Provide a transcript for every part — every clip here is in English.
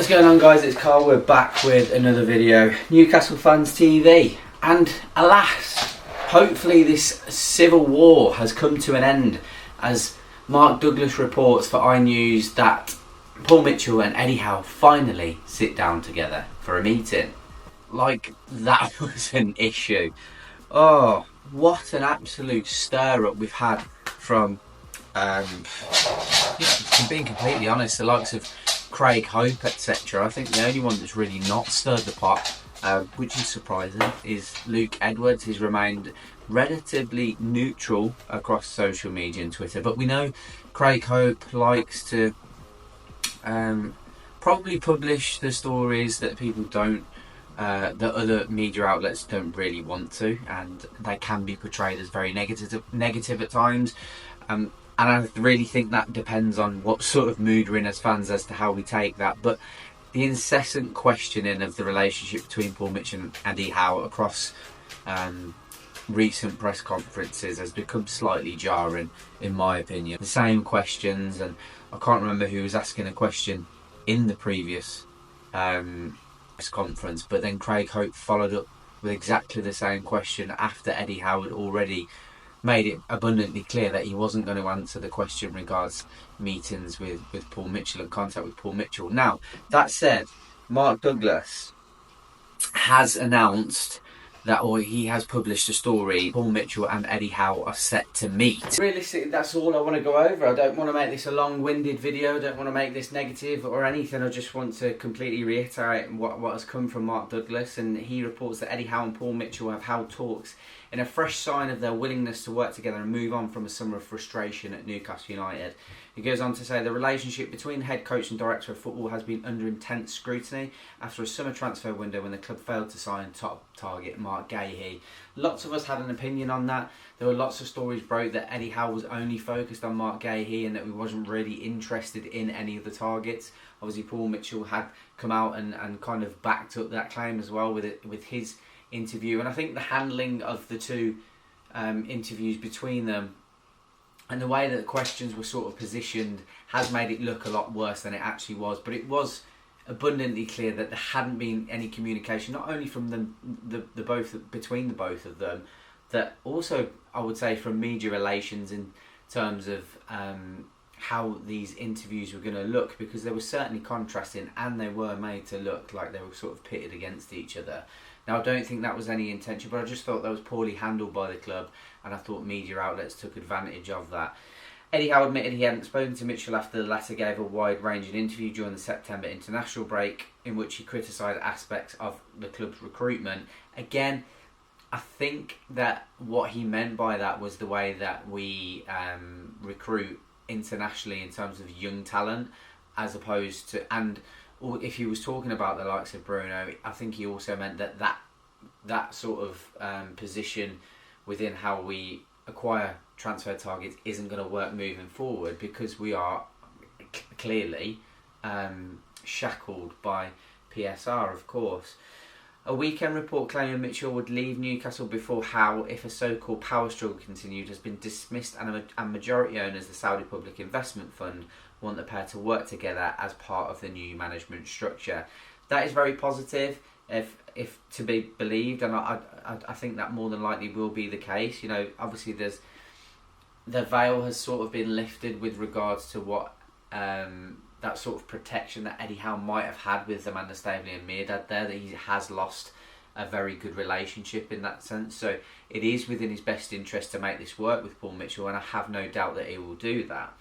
going on, guys? It's Karl. We're back with another video. Newcastle Fans TV. And alas, hopefully this civil war has come to an end, as Mark Douglas reports for iNews that Paul Mitchell and Eddie Howe finally sit down together for a meeting. Like that was an issue. Oh, what an absolute stir up we've had from, being completely honest, the likes of Craig Hope, etc. I think the only one that's really not stirred the pot, which is surprising, is Luke Edwards. He's remained relatively neutral across social media and Twitter, but we know Craig Hope likes to probably publish the stories that people don't, that other media outlets don't really want to, and they can be portrayed as very negative at times. And I really think that depends on what sort of mood we're in as fans as to how we take that. But the incessant questioning of the relationship between Paul Mitchell and Eddie Howe across recent press conferences has become slightly jarring, in my opinion. The same questions, and I can't remember who was asking a question in the previous press conference, but then Craig Hope followed up with exactly the same question after Eddie Howe had already made it abundantly clear that he wasn't going to answer the question regards meetings with Paul Mitchell and contact with Paul Mitchell. Now, that said, Mark Douglas has announced that, or he has published a story, Paul Mitchell and Eddie Howe are set to meet. Realistically, that's all I want to go over. I don't want to make this a long-winded video. I don't want to make this negative or anything. I just want to completely reiterate what has come from Mark Douglas, and he reports that Eddie Howe and Paul Mitchell have held talks in a fresh sign of their willingness to work together and move on from a summer of frustration at Newcastle United. He goes on to say the relationship between head coach and director of football has been under intense scrutiny after a summer transfer window when the club failed to sign top target Mark Gahey. Lots of us had an opinion on that. There were lots of stories broke that Eddie Howe was only focused on Mark Gahey and that he wasn't really interested in any of the targets. Obviously, Paul Mitchell had come out and kind of backed up that claim as well with his interview, and I think the handling of the two interviews between them and the way that the questions were sort of positioned has made it look a lot worse than it actually was. But it was abundantly clear that there hadn't been any communication, not only from the both between the both of them, that also I would say from media relations in terms of how these interviews were going to look, because they were certainly contrasting and they were made to look like they were sort of pitted against each other. Now, I don't think that was any intention, but I just thought that was poorly handled by the club, and I thought media outlets took advantage of that. Eddie Howe admitted he hadn't spoken to Mitchell after the latter gave a wide-ranging interview during the September international break in which he criticised aspects of the club's recruitment. Again, I think that what he meant by that was the way that we recruit internationally in terms of young talent, as opposed to, and if he was talking about the likes of Bruno, I think he also meant that sort of position within how we acquire transfer targets isn't going to work moving forward, because we are clearly shackled by PSR, of course. A weekend report claiming Mitchell would leave Newcastle before Howe if a so-called power struggle continued has been dismissed, and majority owners, the Saudi Public Investment Fund, want the pair to work together as part of the new management structure. That is very positive, if to be believed, and I think that more than likely will be the case. You know, obviously the veil has sort of been lifted with regards to what that sort of protection that Eddie Howe might have had with Amanda Staveley and Mirdad there, that he has lost a very good relationship in that sense. So it is within his best interest to make this work with Paul Mitchell, and I have no doubt that he will do that.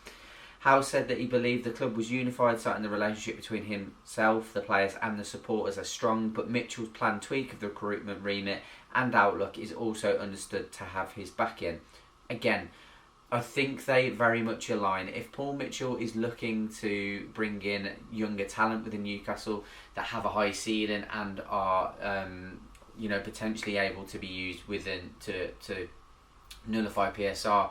Howe said that he believed the club was unified, citing the relationship between himself, the players and the supporters as strong, but Mitchell's planned tweak of the recruitment remit and outlook is also understood to have his backing. Again, I think they very much align. If Paul Mitchell is looking to bring in younger talent within Newcastle that have a high ceiling and are potentially able to be used within to nullify PSR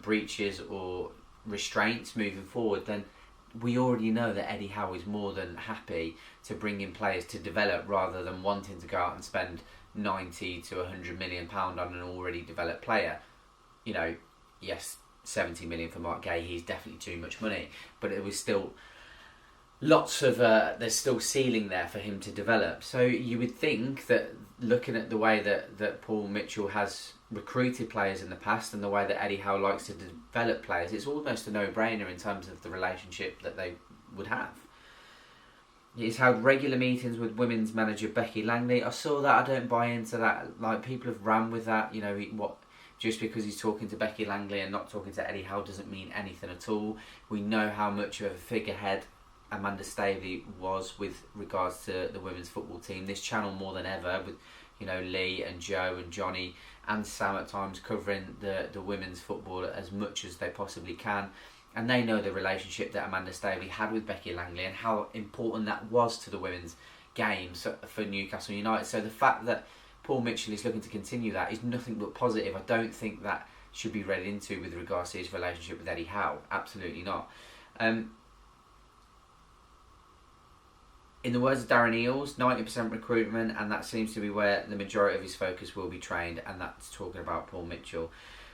breaches or restraints moving forward, then we already know that Eddie Howe is more than happy to bring in players to develop rather than wanting to go out and spend 90 to 100 million pound on an already developed player. You know, yes, 70 million for Mark Gahey is definitely too much money, but it was still lots of there's still ceiling there for him to develop. So you would think that looking at the way that Paul Mitchell has recruited players in the past and the way that Eddie Howe likes to develop players, it's almost a no-brainer in terms of the relationship that they would have. He's held regular meetings with women's manager Becky Langley. I saw that. I don't buy into that. Like, people have ran with that. You know, just because he's talking to Becky Langley and not talking to Eddie Howe doesn't mean anything at all. We know how much of a figurehead Amanda Stavely was with regards to the women's football team. This channel more than ever, with, you know, Lee and Joe and Johnny and Sam at times covering the women's football as much as they possibly can. And they know the relationship that Amanda Stavely had with Becky Langley and how important that was to the women's games for Newcastle United. So the fact that Paul Mitchell is looking to continue that is nothing but positive. I don't think that should be read into with regards to his relationship with Eddie Howe. Absolutely not. In the words of Darren Eales, 90% recruitment, and that seems to be where the majority of his focus will be trained, and that's talking about Paul Mitchell.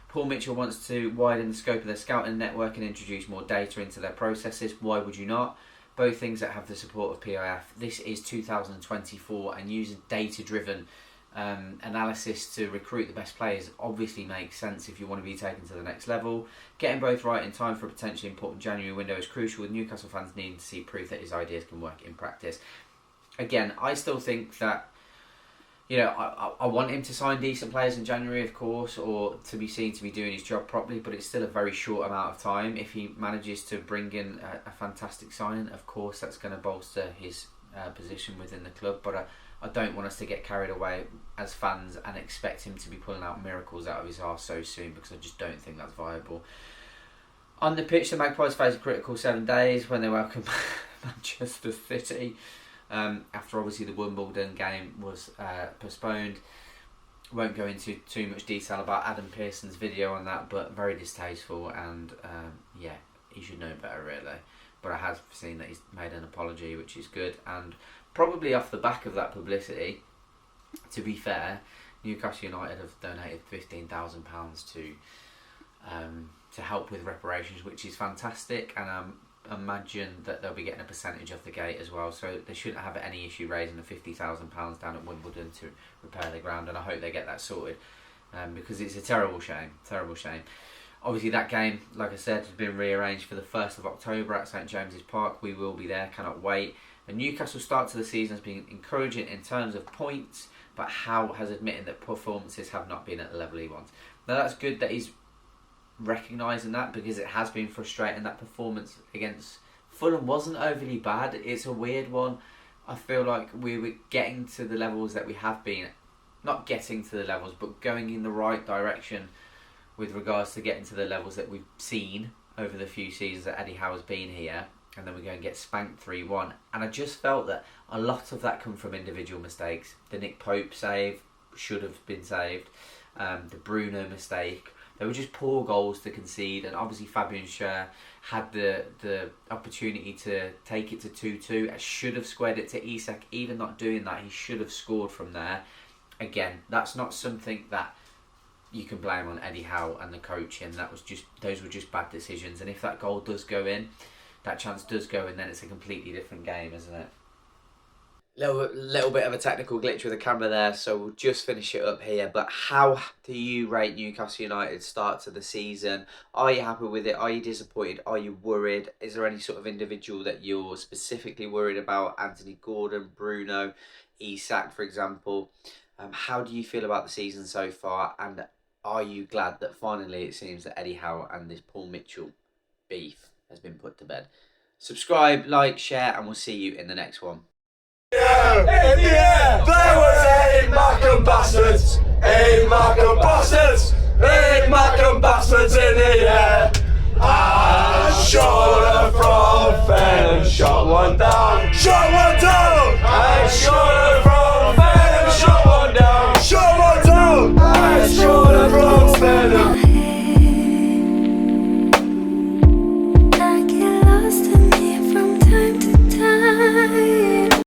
Paul Mitchell wants to widen the scope of their scouting network and introduce more data into their processes. Why would you not? Both things that have the support of PIF. This is 2024, and using data-driven analysis to recruit the best players obviously makes sense if you want to be taken to the next level. Getting both right in time for a potentially important January window is crucial, with Newcastle fans needing to see proof that his ideas can work in practice. Again, I still think that, you know, I want him to sign decent players in January, of course, or to be seen to be doing his job properly, but it's still a very short amount of time. If he manages to bring in a fantastic signing, of course, that's going to bolster his position within the club, but I don't want us to get carried away as fans and expect him to be pulling out miracles out of his arse so soon, because I just don't think that's viable. On the pitch, the Magpies face a critical 7 days when they welcome Manchester City. After obviously the Wimbledon game was postponed. Won't go into too much detail about Adam Pearson's video on that, but very distasteful, and yeah, he should know better really. But I have seen that he's made an apology, which is good, and probably off the back of that publicity, to be fair, Newcastle United have donated £15,000 to help with reparations, which is fantastic, and imagine that they'll be getting a percentage of the gate as well, so they shouldn't have any issue raising the £50,000 down at Wimbledon to repair the ground, and I hope they get that sorted, because it's a terrible shame. Obviously that game, like I said, has been rearranged for the 1st of October at St James's Park. We will be there, cannot wait. The Newcastle start to the season has been encouraging in terms of points, but Howe has admitted that performances have not been at the level he wants. Now that's good that he's recognising that, because it has been frustrating. That performance against Fulham wasn't overly bad. It's a weird one. I feel like we were getting to the levels that we have been, not getting to the levels, but going in the right direction with regards to getting to the levels that we've seen over the few seasons that Eddie Howe has been here, and then we go and get spanked 3-1. And I just felt that a lot of that come from individual mistakes. The Nick Pope save should have been saved. The Bruno mistake. They were just poor goals to concede, and obviously Fabian Schär had the opportunity to take it to 2-2. I should have squared it to Isak. Even not doing that, he should have scored from there. Again, that's not something that you can blame on Eddie Howe and the coaching. Those were just bad decisions, and if that goal does go in, that chance does go in, then it's a completely different game, isn't it? Little bit of a technical glitch with the camera there, so we'll just finish it up here. But how do you rate Newcastle United's start to the season? Are you happy with it? Are you disappointed? Are you worried? Is there any sort of individual that you're specifically worried about? Anthony Gordon, Bruno, Isak, for example. How do you feel about the season so far? And are you glad that finally it seems that Eddie Howe and this Paul Mitchell beef has been put to bed? Subscribe, like, share, and we'll see you in the next one. Yeah, yeah, there was 8 Markham bastards, 8 Markham bastards, 8 Markham bastards in the air. I shot her from Fen and shot one down,